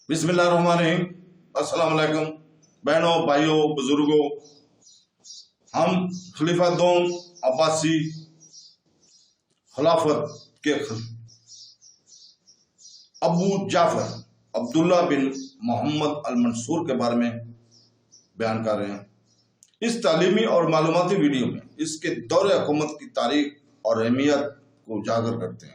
بسم اللہ الرحمن الرحیم۔ السلام علیکم بہنوں، بھائیوں، بزرگوں۔ ہم خلیفہ دوم عباسی خلافت کے ابو جعفر عبداللہ بن محمد المنصور کے بارے میں بیان کر رہے ہیں۔ اس تعلیمی اور معلوماتی ویڈیو میں اس کے دور حکومت کی تاریخ اور اہمیت کو اجاگر کرتے ہیں۔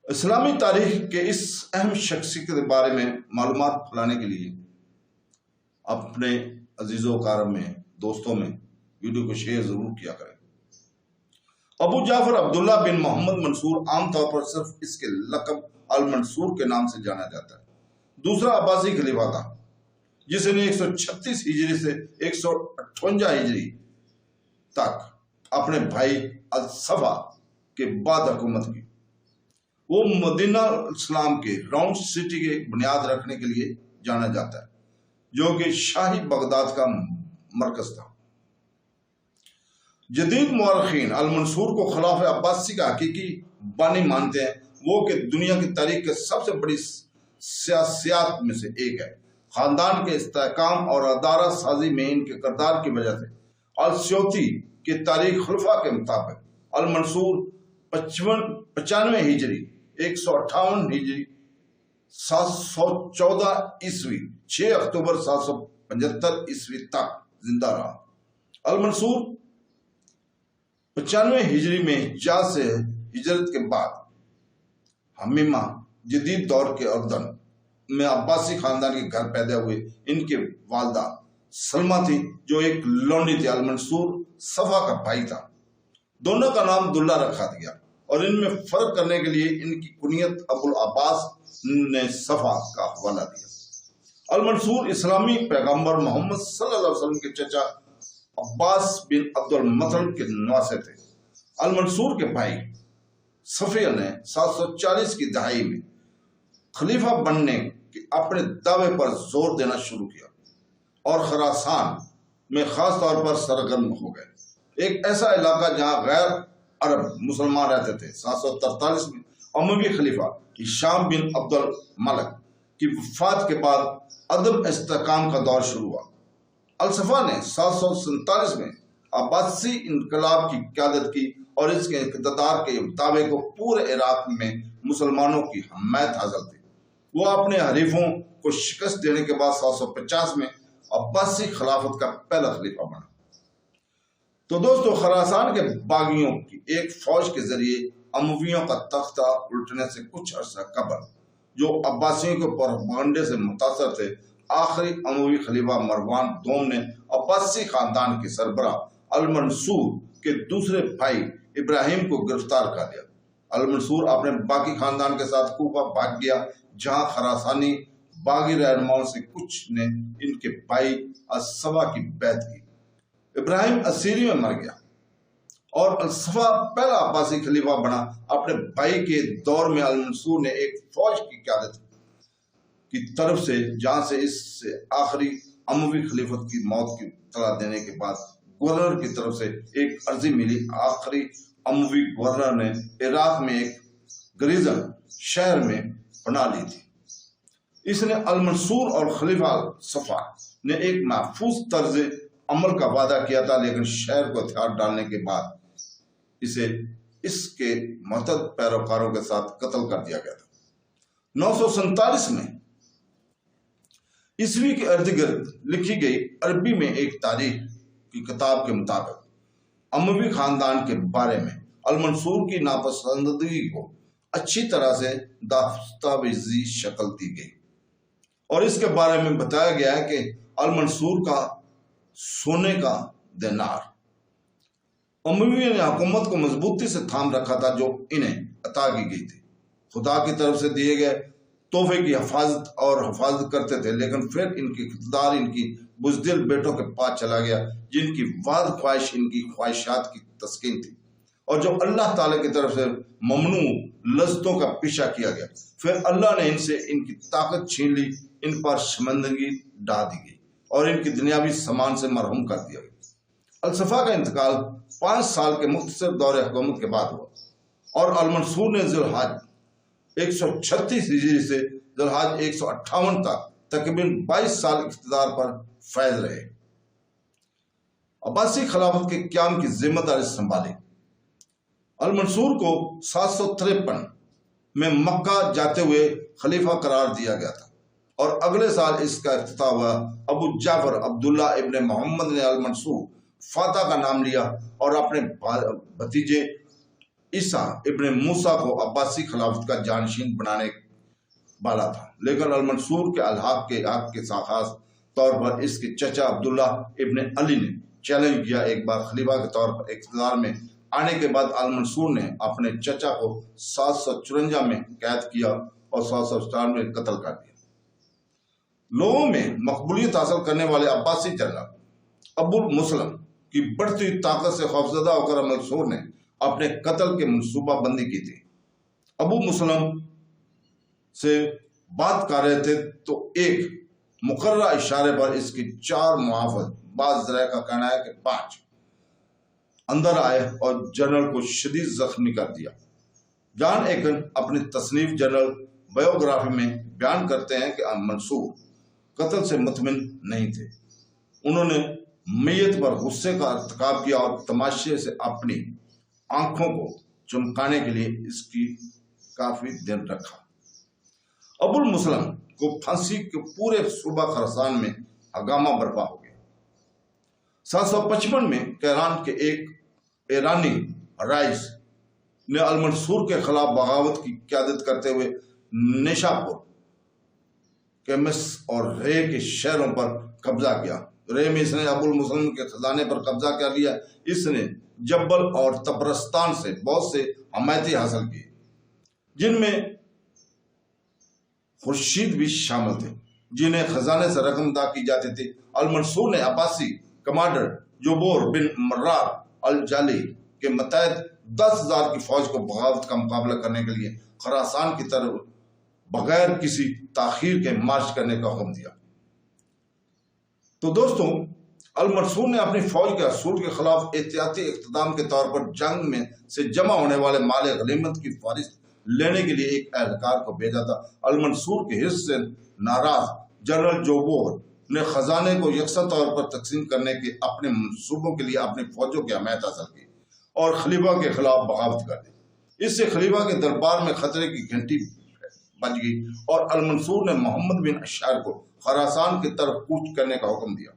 اسلامی تاریخ کے اس اہم شخصیت کے بارے میں معلومات پھیلانے کے لیے اپنے عزیزوں و اقارب میں، دوستوں میں ویڈیو کو شیئر ضرور کیا کریں۔ ابو جعفر عبداللہ بن محمد منصور عام طور پر صرف اس کے لقب المنصور کے نام سے جانا جاتا ہے۔ دوسرا عباسی خلیفہ تھا جس نے 136 ہجری سے 158 ہجری تک اپنے بھائی الصفا کے بعد حکومت کی۔ وہ مدینہ اسلام کے راؤنڈ سٹی کے بنیاد رکھنے کے لیے جانا جاتا ہے، جو کہ شاہی بغداد کا مرکز تھا۔ جدید مورخین المنصور کو خلافہ عباسی کا حقیقی بانی مانتے ہیں۔ وہ کہ دنیا کی تاریخ کے سب سے بڑی سیاسیات میں سے ایک ہے۔ خاندان کے استحکام اور ادارہ سازی میں ان کے کردار کی وجہ سے السیوطی کی تاریخ خلفاء کے مطابق المنصور 95 ہجری 158 ہجری 714 عیسوی 6 اکتوبر 775 عیسوی تک زندہ رہا۔ المنصور 95 ہجری میں حجاز سے ہجرت کے بعد حمیمہ جدید دور کے اردن میں عباسی خاندان کے گھر پیدا ہوئے۔ ان کے والدہ سلمہ تھی جو ایک لونڈی تھی۔ المنصور صفا کا بھائی تھا۔ دونوں کا نام عبداللہ رکھا گیا اور ان میں فرق کرنے کے لیے ان کی کنیت ابو العباس نے صفا کا حوالہ دیا۔ المنصور اسلامی پیغمبر محمد صلی اللہ علیہ وسلم کے چچا عباس بن عبد المطلب کے نواسے تھے۔ المنصور کے بھائی صفیہ نے 740 کی دہائی میں خلیفہ بننے کے اپنے دعوے پر زور دینا شروع کیا اور خراسان میں خاص طور پر سرگرم ہو گئے، ایک ایسا علاقہ جہاں غیر عرب مسلمان رہتے تھے۔ 743 میں اموی خلیفہ ہشام بن عبد الملک کی وفات کے بعد عدم استحکام کا دور شروع ہوا۔ الصفا نے 747 میں عباسی انقلاب کی قیادت کی اور اس کے اقتدار کے دعوے کو پورے عراق میں مسلمانوں کی حمایت حاصل تھی۔ وہ اپنے حریفوں کو شکست دینے کے بعد 750 میں عباسی خلافت کا پہلا خلیفہ بنا۔ تو دوستو، خراسان کے باغیوں کی ایک فوج کے ذریعے امویوں کا تختہ الٹنے سے کچھ عرصہ قبل، جو عباسیوں کے پروپیگنڈے سے متاثر تھے، آخری اموی خلیفہ مروان دوم نے عباسی خاندان کے سربراہ المنصور کے دوسرے بھائی ابراہیم کو گرفتار کر لیا۔ المنصور اپنے باقی خاندان کے ساتھ کوفہ بھاگ گیا، جہاں خراسانی باغی رہنماؤں سے کچھ نے ان کے بھائی الصفا کی بیعت کی۔ ابراہیم اسیری میں مر گیا اور الصفا پہلا عباسی خلیفہ بنا۔ اپنے بھائی کے دور میں المنصور نے ایک فوج کی قیادت کی طرف سے، جہاں سے اس سے آخری اموی خلیفت کی موت کی اطلاع دینے کے بعد گورنر کی طرف سے ایک عرضی ملی۔ آخری اموی گورنر نے عراق میں ایک گریزن شہر میں پناہ لی تھی۔ اس نے المنصور اور خلیفہ صفا نے ایک محفوظ طرز عمل کا وعدہ کیا تھا، لیکن شہر کو ہتھیار ڈالنے کے بعد اسے اس کے معتد پیروکاروں کے ساتھ قتل کر دیا گیا تھا۔ 947 میں عیسوی کے ارد گرد لکھی گئی عربی میں ایک تاریخ کی کتاب کے مطابق اموی خاندان کے بارے میں المنصور کی ناپسندگی کو اچھی طرح سے دستاویزی شکل دی گئی اور اس کے بارے میں بتایا گیا ہے کہ المنصور کا سونے کا دینار امویوں نے حکومت کو مضبوطی سے تھام رکھا تھا، جو انہیں عطا کی گئی تھی۔ خدا کی طرف سے دیے گئے تحفے کی حفاظت کرتے تھے، لیکن پھر ان کی اقتدار ان کی بزدل بیٹوں کے پاس چلا گیا، جن کی واحد خواہش ان کی خواہشات کی تسکین تھی اور جو اللہ تعالی کی طرف سے ممنوع لذتوں کا پیچھا کیا گیا۔ پھر اللہ نے ان سے ان کی طاقت چھین لی، ان پر شرمندگی ڈھا دی گئی اور ان کی دنیاوی سامان سے محروم کر دیا گیا۔ الصفا کا انتقال 5 سال کے مختصر دور حکومت کے بعد ہوا اور المنصور نے ذوالحج 136 ہجری سے ذوالحج 158 تک تقریباً 22 سال اقتدار پر فائز رہے۔ عباسی خلافت کے قیام کی ذمہ داری سنبھالی۔ المنصور کو 753 میں مکہ جاتے ہوئے خلیفہ قرار دیا گیا تھا، اور اگلے سال اس کا افتتاح ہوا۔ ابو جعفر عبداللہ ابن محمد نے المنصور فاتح کا نام لیا اور اپنے بھتیجے عیسیٰ ابن موسیٰ کو عباسی خلافت کا جانشین بنانے والا تھا، لیکن المنصور کے الحاق کے خاص طور پر اس کے چچا عبداللہ ابن علی نے چیلنج کیا۔ ایک بار خلیفہ کے طور پر اقتدار میں آنے کے بعد المنصور نے اپنے چچا کو 754 میں قید کیا اور 757 میں قتل کر دیا۔ لوگوں میں مقبولیت حاصل کرنے والے عباسی جنرل ابو مسلم کی بڑھتی ہوئی طاقت سے خوفزدہ ہو کر المنصور نے اپنے قتل کی منصوبہ بندی کی تھی۔ ابو مسلم سے بات کر رہے تھے تو ایک مقررہ اشارے پر اس کی 4 محافظ، بعض ذرائع کا کہنا ہے کہ 5 اندر آئے اور جنرل کو شدید زخمی کر دیا۔ جان ایکن اپنی تصنیف جنرل بایوگرافی میں بیان کرتے ہیں کہ منصور قتل سے مطمئن نہیں تھے۔ انہوں نے میت پر غصے کا ارتکاب کیا اور تماشے سے اپنی آنکھوں کو چمکانے کے لیے اس کی کافی دن رکھا۔ ابو المسلم کو پھانسی کے پورے صوبہ خراسان میں ہنگامہ برپا ہو گیا۔ 755 میں کیران کے ایک ایرانی رائس نے المنصور کے خلاف بغاوت کی قیادت کرتے ہوئے نیشاپور، کیمس اور رے کے شہروں پر قبضہ کیا۔ رے میں اس نے ابو المسلم کے خزانے پر قبضہ کر لیا۔ اس نے جبل اور تبرستان سے بہت سے حمایتی حاصل کیے، جن میں خورشید بھی شامل تھے، جنہیں خزانے سے رقم ادا کی جاتی تھی۔ المنصور نے عباسی کمانڈر جوبور بن مرار الجالی کے متحد 10,000 کی فوج کو بغاوت کا مقابلہ کرنے کے لیے خراسان کی طرف بغیر کسی تاخیر کے مارچ کرنے کا حکم دیا۔ تو دوستوں، المنصور نے اپنی فوج کے اصول کے خلاف احتیاطی اقتدام کے طور پر جنگ میں سے جمع ہونے والے مال غنیمت کی فہرست لینے کے لیے ایک اہلکار کو بھیجا تھا۔ المنصور کے حرص سے ناراض جنرل جوبور نے خزانے کو یکساں طور پر تقسیم کرنے کے اپنے منصوبوں کے لیے اپنی فوجوں کی حمایت حاصل کی اور خلیفہ کے خلاف بغاوت کر دی۔ اس سے خلیفہ کے دربار میں خطرے کی گھنٹی بج گئی اور المنصور نے محمد بن اشعر کو خراسان کی طرف کوچ کرنے کا حکم دیا۔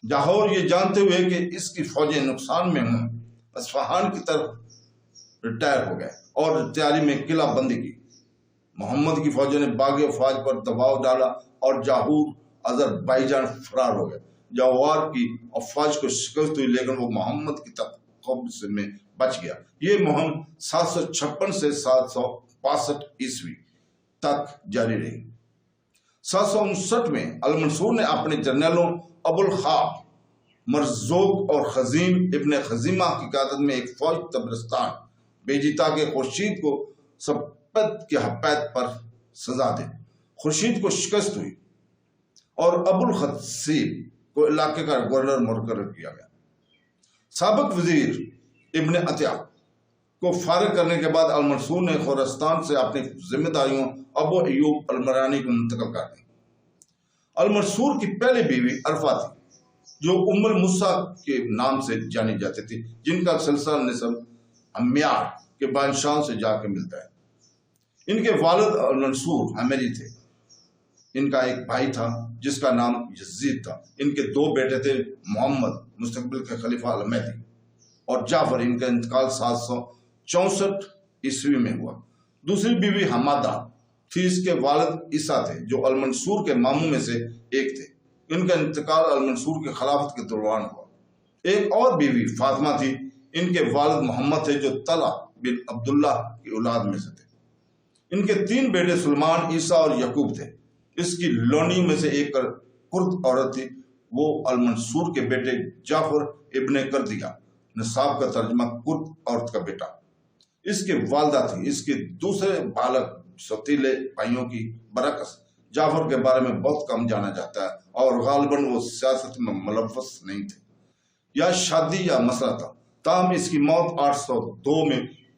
لاہور یہ جانتے ہوئے کہ اس کی فوجیں نقصان میں ہوں، اصفہان کی طرف ریٹائر ہو گئے اور تیاری میں قلعہ بندی کی۔ محمد کی فوجوں نے باغی افواج پر دباؤ ڈالا اور جاہور آذربائیجان فرار ہو گئے۔ جواہر کی افواج کو شکست ہوئی، لیکن وہ محمد کی قبض میں بچ گیا۔ یہ مہم 756 سے 765 عیسوی تک جاری رہی۔ 759 میں المنصور نے اپنے جنرلوں ابو الخاب مرزوق اور خزیم ابن خزیمہ کی قیادت میں ایک فوج تبرستان بھیجی تاکہ خورشید کو سپت کے حپیت پر سزا دے۔ خورشید کو شکست ہوئی اور ابو الخصیب کو علاقے کا گورنر مقرر کیا گیا۔ سابق وزیر ابن عطیہ کو فارغ کرنے کے بعد المنصور نے خورستان سے اپنی ذمہ داریوں ابو ایوب المرانی کو منتقل کر دی۔ المنصور کی پہلی بیوی عرفہ تھی، جو ام الموسیٰ کے نام سے جانی جاتی تھی، جن کا سلسلہ نسب امیار کے بادشاہوں سے جا کے ملتا ہے۔ ان کے والد المنصور حمیری تھے۔ ان کا ایک بھائی تھا جس کا نام یزید تھا۔ ان کے 2 بیٹے تھے، محمد مستقبل کے خلیفہ المہدی اور جعفر۔ ان کا انتقال 764 عیسوی میں ہوا۔ دوسری بیوی حمادہ تھی، اس کے والد عیسیٰ تھے جو المنصور کے ماموں میں سے ایک تھے۔ ان کا انتقال المنصور کے خلافت کے دوران ہوا۔ ایک اور بیوی فاطمہ تھی، ان کے والد محمد تھے جو طلحہ بن عبداللہ کی اولاد میں سے تھے۔ ان کے 3 بیٹے سلمان، عیسیٰ اور یعقوب تھے۔ اس کی لونی میں سے ایک کرد عورت تھی، وہ المنصور کے بیٹے جعفر ابن کردیہ، نصاب کا ترجمہ کرد عورت کا بیٹا، اس کی والدہ تھی۔ اس کے دوسرے بالغ سوتیلے بھائیوں کی برعکس جعفر کے بارے میں بہت کم جانا جاتا ہے اور غالباً وہ سیاست میں ملوث نہیں تھے یا شادی یا مسئلہ تھا۔ تاہم اس کی موت 802 میں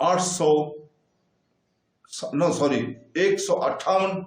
158